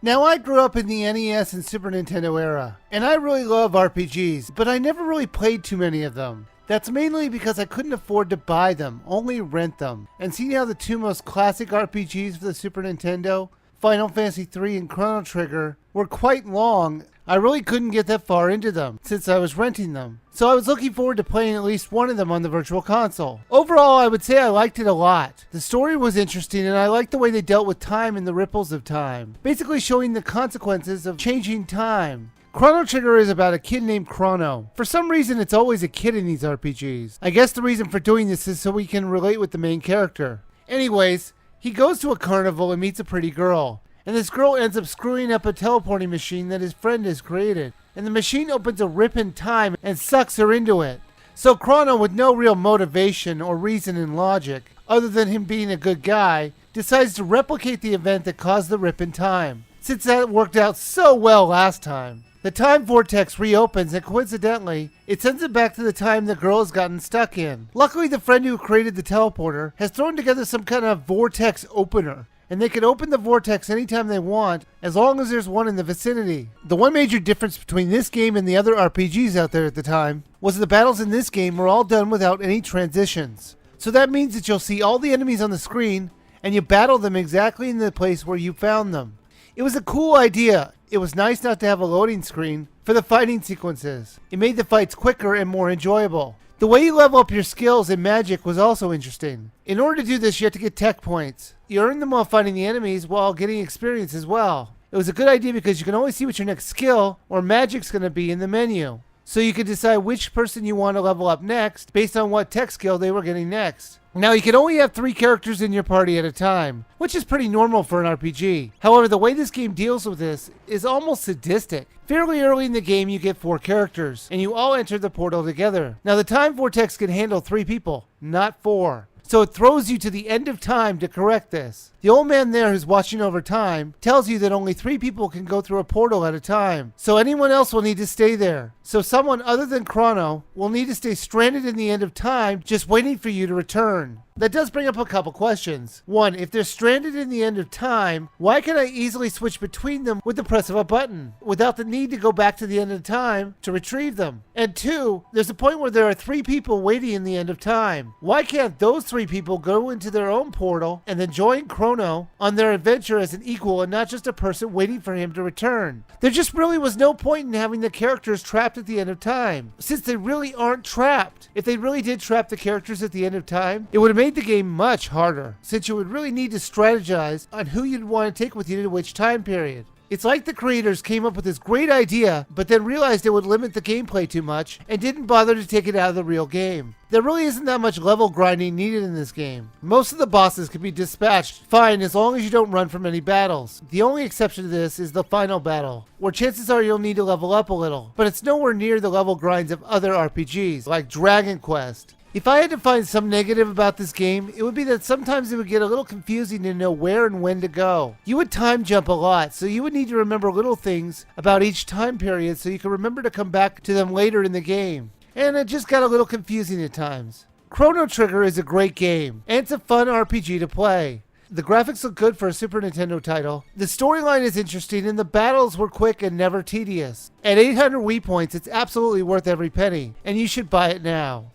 Now, I grew up in the NES and Super Nintendo era, and I really love RPGs, but I never really played too many of them. That's mainly because I couldn't afford to buy them, only rent them. And seeing how the two most classic RPGs for the Super Nintendo, Final Fantasy III and Chrono Trigger, were quite long, I really couldn't get that far into them, since I was renting them. So I was looking forward to playing at least one of them on the Virtual Console. Overall, I would say I liked it a lot. The story was interesting, and I liked the way they dealt with time and the ripples of time, basically showing the consequences of changing time. Chrono Trigger is about a kid named Chrono. For some reason, it's always a kid in these RPGs. I guess the reason for doing this is so we can relate with the main character. Anyways, he goes to a carnival and meets a pretty girl. And this girl ends up screwing up a teleporting machine that his friend has created. And the machine opens a rip in time and sucks her into it. So Chrono, with no real motivation or reason in logic, other than him being a good guy, decides to replicate the event that caused the rip in time, since that worked out so well last time. The time vortex reopens, and coincidentally, it sends it back to the time the girl has gotten stuck in. Luckily, the friend who created the teleporter has thrown together some kind of vortex opener, and they can open the vortex anytime they want, as long as there's one in the vicinity. The one major difference between this game and the other RPGs out there at the time was the battles in this game were all done without any transitions. So that means that you'll see all the enemies on the screen, and you battle them exactly in the place where you found them. It was a cool idea. It was nice not to have a loading screen for the fighting sequences. It made the fights quicker and more enjoyable. The way you level up your skills in magic was also interesting. In order to do this, you have to get tech points. You earn them while fighting the enemies while getting experience as well. It was a good idea because you can always see what your next skill or magic's going to be in the menu. So you can decide which person you want to level up next based on what tech skill they were getting next. Now, you can only have 3 characters in your party at a time, which is pretty normal for an RPG. However, the way this game deals with this is almost sadistic. Fairly early in the game, you get 4 characters, and you all enter the portal together. Now, the time vortex can handle 3 people, not 4. So it throws you to the end of time to correct this. The old man there who's watching over time tells you that only 3 people can go through a portal at a time. So anyone else will need to stay there. So someone other than Chrono will need to stay stranded in the end of time just waiting for you to return. That does bring up a couple questions. 1, if they're stranded in the end of time, why can I easily switch between them with the press of a button without the need to go back to the end of time to retrieve them? And 2, there's a point where there are 3 people waiting in the end of time. Why can't those 3 people go into their own portal and then join Chrono on their adventure as an equal and not just a person waiting for him to return? There just really was no point in having the characters trapped at the end of time, since they really aren't trapped. If they really did trap the characters at the end of time, it would have made the game much harder, since you would really need to strategize on who you'd want to take with you to which time period. It's like the creators came up with this great idea, but then realized it would limit the gameplay too much, and didn't bother to take it out of the real game. There really isn't that much level grinding needed in this game. Most of the bosses can be dispatched fine as long as you don't run from any battles. The only exception to this is the final battle, where chances are you'll need to level up a little, but it's nowhere near the level grinds of other RPGs, like Dragon Quest. If I had to find some negative about this game, it would be that sometimes it would get a little confusing to know where and when to go. You would time jump a lot, so you would need to remember little things about each time period so you can remember to come back to them later in the game. And it just got a little confusing at times. Chrono Trigger is a great game, and it's a fun RPG to play. The graphics look good for a Super Nintendo title. The storyline is interesting, and the battles were quick and never tedious. At 800 Wii points, it's absolutely worth every penny, and you should buy it now.